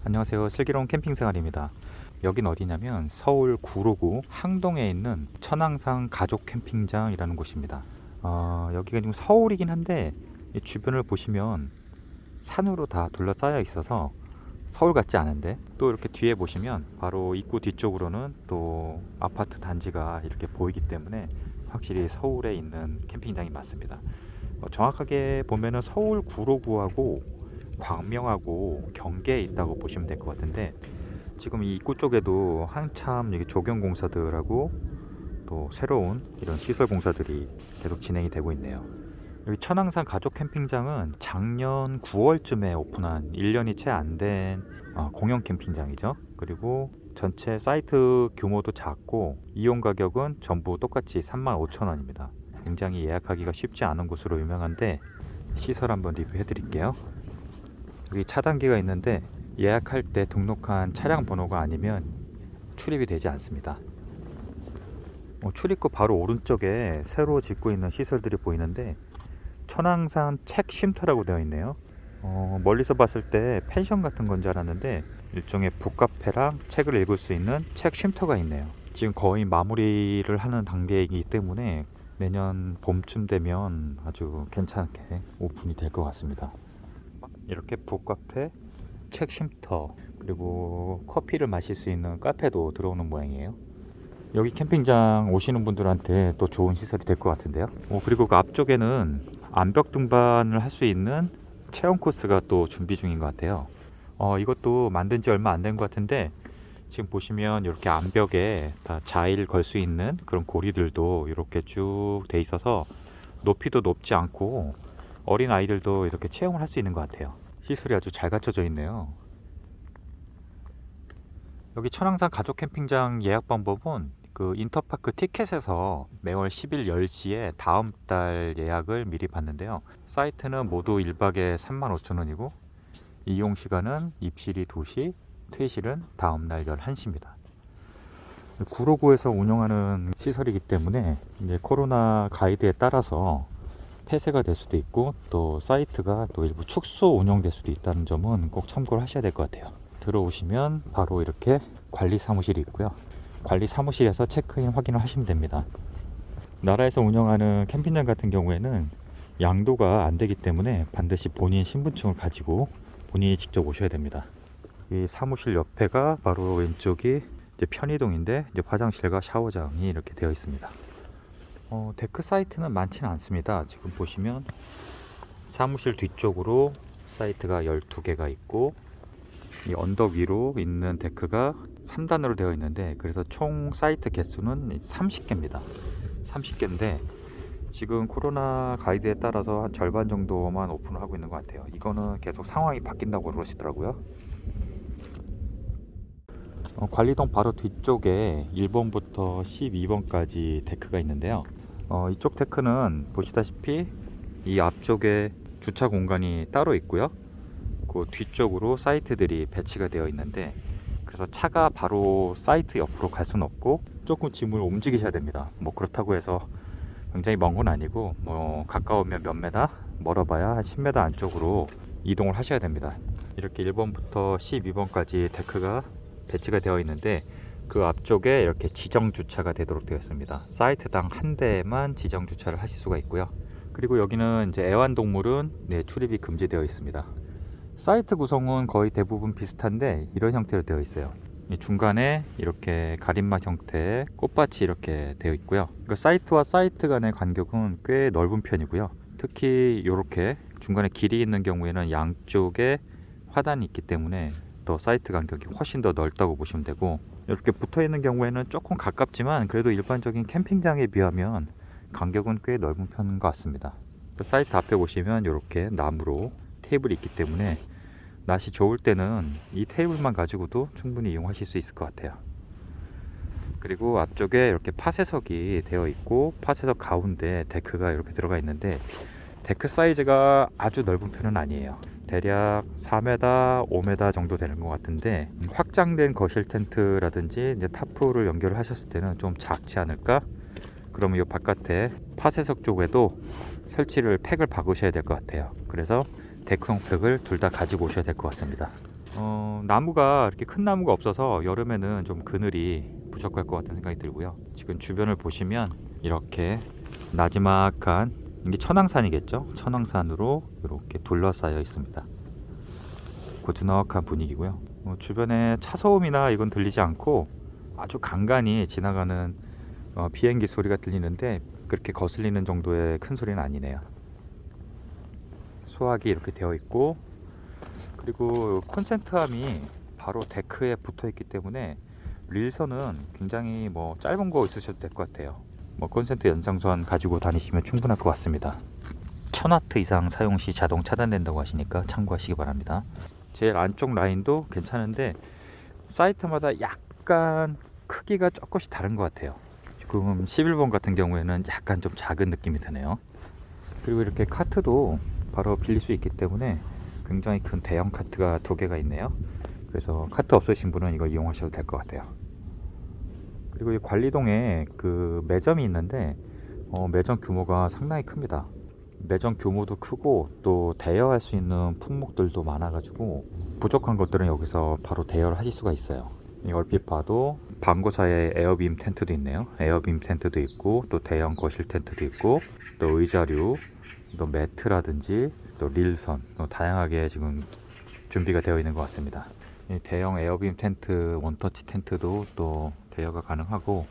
안녕하세요. 슬기로운 캠핑생활입니다. 여긴 어디냐면 서울 구로구 항동에 있는 천왕산 가족 캠핑장이라는 곳입니다. 여기가 지금 서울이긴 한데 이 주변을 보시면 산으로 다 둘러싸여 있어서 서울 같지 않은데, 또 이렇게 뒤에 보시면 바로 입구 뒤쪽으로는 또 아파트 단지가 이렇게 보이기 때문에 확실히 서울에 있는 캠핑장이 맞습니다. 정확하게 보면은 서울 구로구하고 광명하고 경계에 있다고 보시면 될 것 같은데, 지금 이 입구 쪽에도 한참 여기 조경 공사들하고 또 새로운 이런 시설 공사들이 계속 진행이 되고 있네요. 여기 천왕산 가족 캠핑장은 작년 9월쯤에 오픈한 1년이 채 안 된 공영 캠핑장이죠. 그리고 전체 사이트 규모도 작고 이용 가격은 전부 똑같이 35,000원입니다. 굉장히 예약하기가 쉽지 않은 곳으로 유명한데, 시설 한번 리뷰해 드릴게요. 여기 차단기가 있는데 예약할 때 등록한 차량 번호가 아니면 출입이 되지 않습니다. 출입구 바로 오른쪽에 새로 짓고 있는 시설들이 보이는데 천왕산 책 쉼터라고 되어 있네요. 멀리서 봤을 때 펜션 같은 건 줄 알았는데 일종의 북카페랑 책을 읽을 수 있는 책 쉼터가 있네요. 지금 거의 마무리를 하는 단계이기 때문에 내년 봄쯤 되면 아주 괜찮게 오픈이 될 것 같습니다. 이렇게 북카페, 책 쉼터, 그리고 커피를 마실 수 있는 카페도 들어오는 모양이에요. 여기 캠핑장 오시는 분들한테 또 좋은 시설이 될 것 같은데요. 그리고 그 앞쪽에는 암벽 등반을 할 수 있는 체험 코스가 또 준비 중인 것 같아요. 이것도 만든 지 얼마 안 된 것 같은데, 지금 보시면 이렇게 암벽에 다 자일 걸 수 있는 그런 고리들도 이렇게 쭉 돼 있어서 높이도 높지 않고 어린 아이들도 이렇게 체험을 할 수 있는 것 같아요. 시설이 아주 잘 갖춰져 있네요. 여기 천왕산 가족 캠핑장 예약 방법은 그 인터파크 티켓에서 매월 10일 10시에 다음 달 예약을 미리 받는데요. 사이트는 모두 1박에 35,000원이고 이용 시간은 입실이 2시, 퇴실은 다음 날 11시입니다. 구로구에서 운영하는 시설이기 때문에 이제 코로나 가이드에 따라서 폐쇄가 될 수도 있고, 또 사이트가 또 일부 축소 운영될 수도 있다는 점은 꼭 참고를 하셔야 될 것 같아요. 들어오시면 바로 이렇게 관리 사무실이 있고요. 관리 사무실에서 체크인 확인을 하시면 됩니다. 나라에서 운영하는 캠핑장 같은 경우에는 양도가 안 되기 때문에 반드시 본인 신분증을 가지고 본인이 직접 오셔야 됩니다. 이 사무실 옆에가 바로 왼쪽이 이제 편의동인데, 이제 화장실과 샤워장이 이렇게 되어 있습니다. 데크 사이트는 많지는 않습니다. 지금 보시면 사무실 뒤쪽으로 사이트가 12개가 있고, 이 언덕 위로 있는 데크가 3단으로 되어 있는데, 그래서 총 사이트 개수는 30개입니다. 30개인데 지금 코로나 가이드에 따라서 한 절반 정도만 오픈을 하고 있는 것 같아요. 이거는 계속 상황이 바뀐다고 그러시더라고요. 관리동 바로 뒤쪽에 1번부터 12번까지 데크가 있는데요. 이쪽 데크는 보시다시피 이 앞쪽에 주차 공간이 따로 있고요. 그 뒤쪽으로 사이트들이 배치가 되어 있는데, 그래서 차가 바로 사이트 옆으로 갈 수는 없고 조금 짐을 움직이셔야 됩니다. 그렇다고 해서 굉장히 먼 건 아니고, 가까우면 몇 메다, 멀어봐야 한 10m 안쪽으로 이동을 하셔야 됩니다. 이렇게 1번부터 12번까지 데크가 배치가 되어 있는데, 그 앞쪽에 이렇게 지정 주차가 되도록 되어 있습니다. 사이트당 한 대만 지정 주차를 하실 수가 있고요. 그리고 여기는 이제 애완동물은 출입이 금지되어 있습니다. 사이트 구성은 거의 대부분 비슷한데 이런 형태로 되어 있어요. 중간에 이렇게 가림막 형태의 꽃밭이 이렇게 되어 있고요. 사이트와 사이트 간의 간격은 꽤 넓은 편이고요. 특히 이렇게 중간에 길이 있는 경우에는 양쪽에 화단이 있기 때문에 더 사이트 간격이 훨씬 더 넓다고 보시면 되고, 이렇게 붙어 있는 경우에는 조금 가깝지만 그래도 일반적인 캠핑장에 비하면 간격은 꽤 넓은 편인 것 같습니다. 사이트 앞에 보시면 이렇게 나무로 테이블이 있기 때문에 날씨 좋을 때는 이 테이블만 가지고도 충분히 이용하실 수 있을 것 같아요. 그리고 앞쪽에 이렇게 파쇄석이 되어 있고, 파쇄석 가운데 데크가 이렇게 들어가 있는데, 데크 사이즈가 아주 넓은 편은 아니에요. 대략 4m, 5m 정도 되는 것 같은데, 확장된 거실 텐트라든지 이제 타프를 연결을 하셨을 때는 좀 작지 않을까? 그러면 이 바깥에 파쇄석 쪽에도 설치를 팩을 박으셔야 될 것 같아요. 그래서 데크용 팩을 둘 다 가지고 오셔야 될 것 같습니다. 나무가 이렇게 큰 나무가 없어서 여름에는 좀 그늘이 부족할 것 같은 생각이 들고요. 지금 주변을 보시면 이렇게 나지막한, 이게 천왕산이겠죠? 천왕산으로 이렇게 둘러싸여 있습니다. 고즈넉한 분위기고요. 주변에 차 소음이나 이건 들리지 않고 아주 간간히 지나가는 비행기 소리가 들리는데 그렇게 거슬리는 정도의 큰 소리는 아니네요. 소화기 이렇게 되어 있고, 그리고 콘센트함이 바로 데크에 붙어 있기 때문에 릴선은 굉장히 짧은 거 있으셔도 될 것 같아요. 콘센트 연장선 가지고 다니시면 충분할 것 같습니다. 1000W 이상 사용 시 자동 차단된다고 하시니까 참고하시기 바랍니다. 제일 안쪽 라인도 괜찮은데 사이트마다 약간 크기가 조금씩 다른 것 같아요. 지금 11번 같은 경우에는 약간 좀 작은 느낌이 드네요. 그리고 이렇게 카트도 바로 빌릴 수 있기 때문에 굉장히 큰 대형 카트가 2개가 있네요. 그래서 카트 없으신 분은 이거 이용하셔도 될 것 같아요. 그리고 이 관리동에 그 매점이 있는데 매점 규모가 상당히 큽니다. 매점 규모도 크고 또 대여할 수 있는 품목들도 많아가지고 부족한 것들은 여기서 바로 대여를 하실 수가 있어요. 이 얼핏 봐도 방고사의 에어빔 텐트도 있네요. 에어빔 텐트도 있고 또 대형 거실 텐트도 있고 또 의자류, 또 매트라든지 또 릴선, 다양하게 지금 준비가 되어 있는 것 같습니다. 이 대형 에어빔 텐트, 원터치 텐트도 또 대여가 가능하고,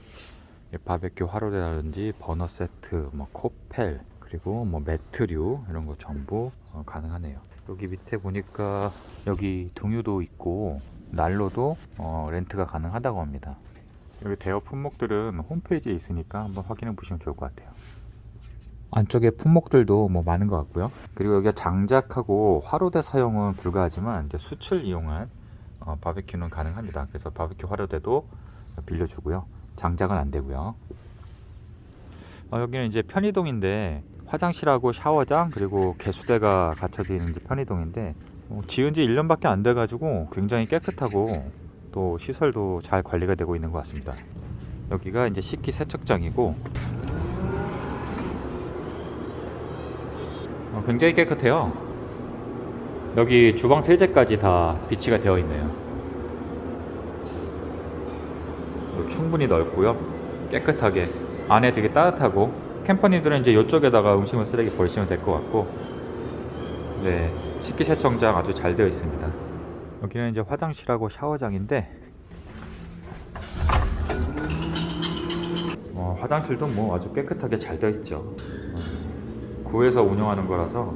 바베큐 화로대라든지 버너 세트, 코펠, 그리고 매트류 이런 거 전부 가능하네요. 여기 밑에 보니까 여기 등유도 있고 난로도 렌트가 가능하다고 합니다. 여기 대여 품목들은 홈페이지에 있으니까 한번 확인해 보시면 좋을 것 같아요. 안쪽에 품목들도 많은 것 같고요. 그리고 여기가 장작하고 화로대 사용은 불가하지만 이제 수출 이용한 바베큐는 가능합니다. 그래서 바베큐 화로대도 빌려주고요. 장작은 안 되고요. 여기는 이제 편의동인데 화장실하고 샤워장 그리고 개수대가 갖춰져 있는 편의동인데 지은 지 1년밖에 안 돼 가지고 굉장히 깨끗하고 또 시설도 잘 관리가 되고 있는 것 같습니다. 여기가 이제 식기 세척장이고 굉장히 깨끗해요. 여기 주방 세제까지 다 비치가 되어 있네요. 충분히 넓고요. 깨끗하게, 안에 되게 따뜻하고, 캠퍼님들은 이제 이쪽에다가 음식물 쓰레기 버리시면 될 것 같고, 네, 식기세척장 아주 잘 되어 있습니다. 여기는 이제 화장실하고 샤워장인데 화장실도 아주 깨끗하게 잘 되어 있죠. 구에서 운영하는 거라서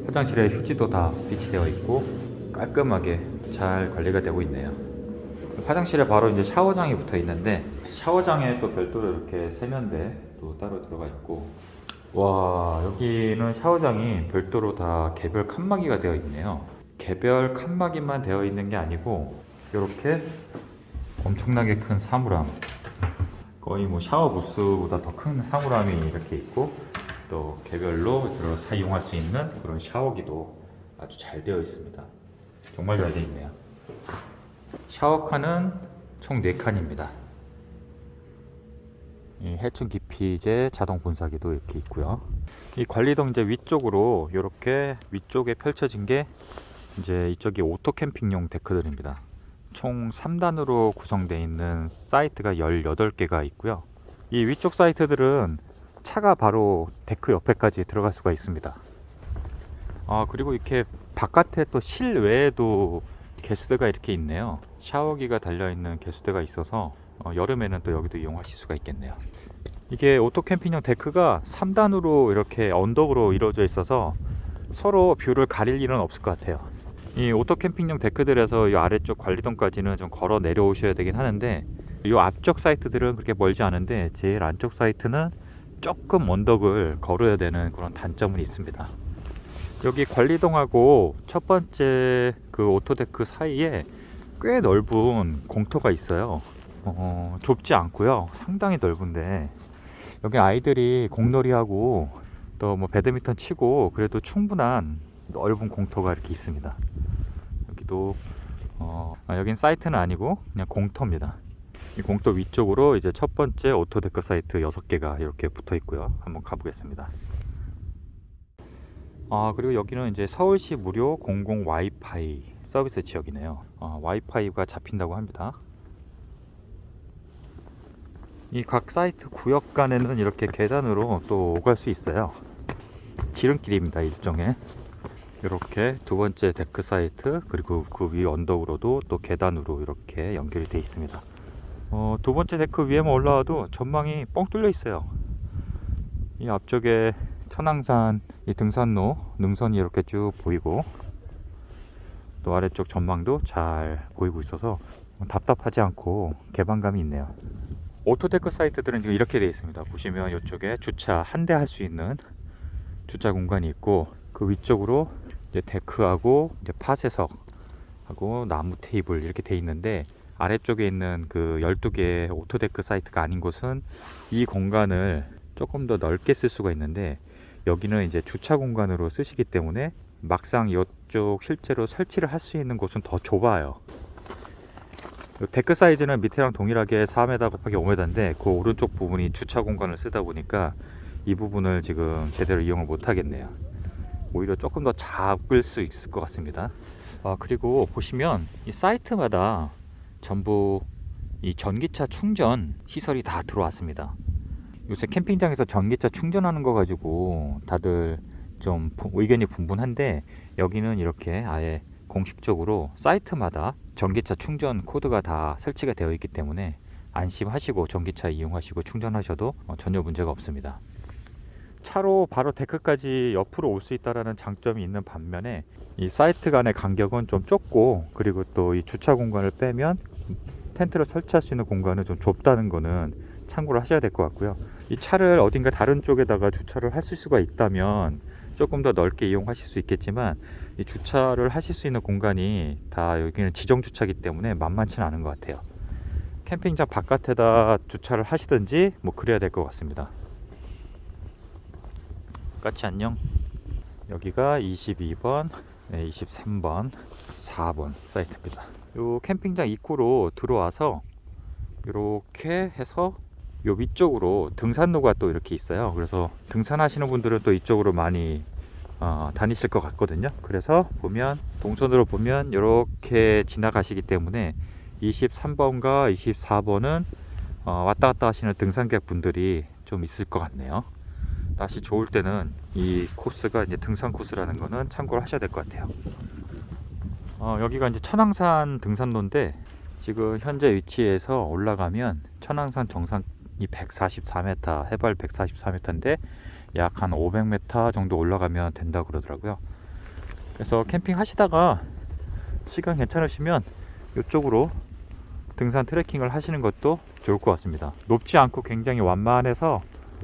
화장실에 휴지도 다 비치되어 있고 깔끔하게 잘 관리가 되고 있네요. 화장실에 바로 이제 샤워장이 붙어 있는데 샤워장에 또 별도로 이렇게 세면대도 따로 들어가 있고, 와, 여기는 샤워장이 별도로 다 개별 칸막이가 되어 있네요. 개별 칸막이만 되어 있는 게 아니고 이렇게 엄청나게 큰 사물함, 거의 샤워 부스보다 더 큰 사물함이 이렇게 있고, 또 개별로 사용할 수 있는 그런 샤워기도 아주 잘 되어 있습니다. 정말 잘 되어 있네요. 샤워칸은 총 4칸입니다. 이 해충 기피제 자동 분사기도 이렇게 있고요. 이 관리동 이제 위쪽으로 이렇게 위쪽에 펼쳐진 게 이제 이쪽이 오토 캠핑용 데크들입니다. 총 3단으로 구성되어 있는 사이트가 18개가 있고요. 이 위쪽 사이트들은 차가 바로 데크 옆에까지 들어갈 수가 있습니다. 그리고 이렇게 바깥에 또 실외에도 개수대가 이렇게 있네요. 샤워기가 달려있는 개수대가 있어서 여름에는 또 여기도 이용하실 수가 있겠네요. 이게 오토 캠핑용 데크가 3단으로 이렇게 언덕으로 이루어져 있어서 서로 뷰를 가릴 일은 없을 것 같아요. 이 오토 캠핑용 데크들에서 이 아래쪽 관리동까지는 좀 걸어 내려오셔야 되긴 하는데, 이 앞쪽 사이트들은 그렇게 멀지 않은데 제일 안쪽 사이트는 조금 언덕을 걸어야 되는 그런 단점은 있습니다. 여기 관리동하고 첫 번째 그 오토데크 사이에 꽤 넓은 공터가 있어요. 좁지 않고요. 상당히 넓은데 여기 아이들이 공놀이하고 또 배드민턴 치고 그래도 충분한 넓은 공터가 이렇게 있습니다. 여기도 여긴 사이트는 아니고 그냥 공터입니다. 이 공터 위쪽으로 이제 첫 번째 오토데크 사이트 6개가 이렇게 붙어 있고요. 한번 가보겠습니다. 그리고 여기는 이제 서울시 무료 공공 와이파이 서비스 지역이네요. 와이파이가 잡힌다고 합니다. 이 각 사이트 구역 간에는 이렇게 계단으로 또 오갈 수 있어요. 지름길입니다, 일종의. 이렇게 두 번째 데크 사이트, 그리고 그 위 언덕으로도 또 계단으로 이렇게 연결이 되어 있습니다. 두 번째 데크 위에만 올라와도 전망이 뻥 뚫려 있어요. 이 앞쪽에 천왕산 이 등산로 능선이 이렇게 쭉 보이고, 또 아래쪽 전망도 잘 보이고 있어서 답답하지 않고 개방감이 있네요. 오토데크 사이트들은 지금 이렇게 되어 있습니다. 보시면 이쪽에 주차 한 대 할 수 있는 주차 공간이 있고, 그 위쪽으로 이제 데크하고 이제 파쇄석하고 나무 테이블 이렇게 되어 있는데, 아래쪽에 있는 그 12개의 오토데크 사이트가 아닌 곳은 이 공간을 조금 더 넓게 쓸 수가 있는데, 여기는 이제 주차 공간으로 쓰시기 때문에 막상 이쪽 실제로 설치를 할 수 있는 곳은 더 좁아요. 데크 사이즈는 밑에랑 동일하게 4m 곱하기 5m인데 그 오른쪽 부분이 주차 공간을 쓰다 보니까 이 부분을 지금 제대로 이용을 못 하겠네요. 오히려 조금 더 작을 수 있을 것 같습니다. 그리고 보시면 이 사이트마다 전부 이 전기차 충전 시설이 다 들어왔습니다. 요새 캠핑장에서 전기차 충전하는 거 가지고 다들 좀 의견이 분분한데, 여기는 이렇게 아예 공식적으로 사이트마다 전기차 충전 코드가 다 설치가 되어 있기 때문에 안심하시고 전기차 이용하시고 충전하셔도 전혀 문제가 없습니다. 차로 바로 데크까지 옆으로 올 수 있다는 장점이 있는 반면에, 이 사이트 간의 간격은 좀 좁고, 그리고 또 이 주차 공간을 빼면 텐트를 설치할 수 있는 공간은 좀 좁다는 거는 참고를 하셔야 될 것 같고요. 이 차를 어딘가 다른 쪽에다가 주차를 하실 수가 있다면 조금 더 넓게 이용하실 수 있겠지만, 이 주차를 하실 수 있는 공간이 다 여기는 지정 주차이기 때문에 만만치는 않은 것 같아요. 캠핑장 바깥에다 주차를 하시든지 뭐 그래야 될 것 같습니다. 같이 안녕. 여기가 22번, 23번, 4번 사이트입니다. 요 캠핑장 입구로 들어와서 이렇게 해서 요 위쪽으로 등산로가 또 이렇게 있어요. 그래서 등산하시는 분들은 또 이쪽으로 많이 다니실 것 같거든요. 그래서 보면 동선으로 보면 이렇게 지나가시기 때문에 23번과 24번은 왔다 갔다 하시는 등산객 분들이 좀 있을 것 같네요. 날씨 좋을 때는 이 코스가 이제 등산 코스라는 거는 참고를 하셔야 될 것 같아요. 여기가 이제 천왕산 등산로인데, 지금 현재 위치에서 올라가면 천왕산 정상이 144m, 해발 144m인데 약 한 500m 정도 올라가면 된다고 그러더라고요. 그래서 캠핑 하시다가 시간 괜찮으시면 이쪽으로 등산 트레킹을 하시는 것도 좋을 것 같습니다. 높지 않고 굉장히 완만해서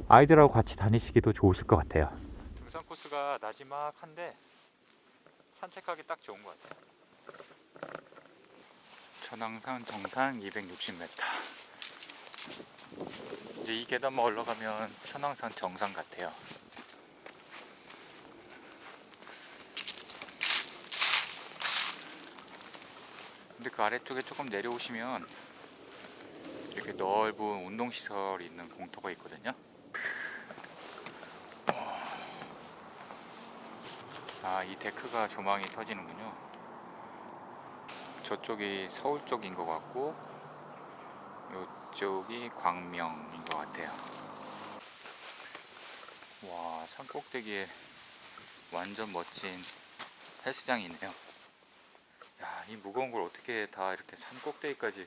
아이들하고 같이 다니시기도 좋으실 것 같아요. 등산 코스가 나지막한데 산책하기 딱 좋은 것 같아요. 천왕산 정상 260m. 이제 이 계단만 올라가면 천왕산 정상 같아요. 근데 그 아래쪽에 조금 내려오시면 이렇게 넓은 운동시설이 있는 공터가 있거든요. 이 데크가 조망이 터지는군요. 저쪽이 서울 쪽인 것 같고, 이쪽이 광명인 것 같아요. 와, 산 꼭대기에 완전 멋진 헬스장이 있네요. 야, 이 무거운 걸 어떻게 다 이렇게 산 꼭대기까지.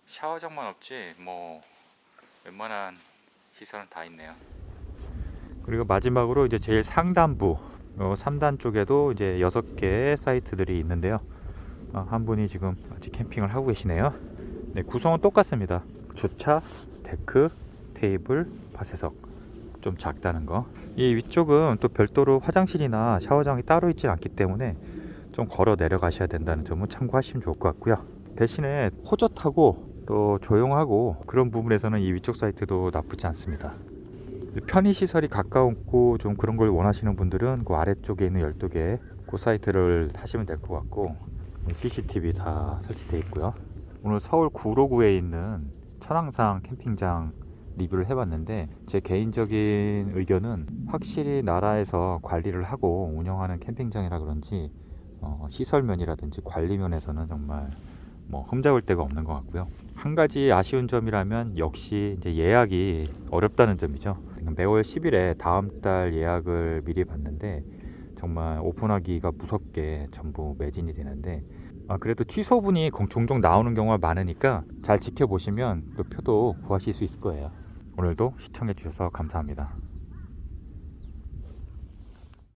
샤워장만 없지 뭐 웬만한 시설은 다 있네요. 그리고 마지막으로 이제 제일 상단부 3단 쪽에도 이제 6개의 사이트들이 있는데요. 한 분이 지금 아직 캠핑을 하고 계시네요. 네, 구성은 똑같습니다. 주차, 데크, 테이블, 파쇄석. 좀 작다는 거. 이 위쪽은 또 별도로 화장실이나 샤워장이 따로 있지 않기 때문에 좀 걸어 내려가셔야 된다는 점은 참고하시면 좋을 것 같고요. 대신에 호젓하고 또 조용하고 그런 부분에서는 이 위쪽 사이트도 나쁘지 않습니다. 편의시설이 가까웠고 좀 그런 걸 원하시는 분들은 그 아래쪽에 있는 12개 그 사이트를 하시면 될 것 같고, CCTV 다 설치되어 있고요. 오늘 서울 구로구에 있는 천왕산 캠핑장 리뷰를 해봤는데 제 개인적인 의견은 확실히 나라에서 관리를 하고 운영하는 캠핑장이라 그런지 시설면이라든지 관리면에서는 정말 뭐 흠잡을 데가 없는 것 같고요. 한 가지 아쉬운 점이라면 역시 이제 예약이 어렵다는 점이죠. 매월 10일에 다음 달 예약을 미리 받는데 정말 오픈하기가 무섭게 전부 매진이 되는데 그래도 취소분이 종종 나오는 경우가 많으니까 잘 지켜보시면 또 표도 구하실 수 있을 거예요. 오늘도 시청해 주셔서 감사합니다.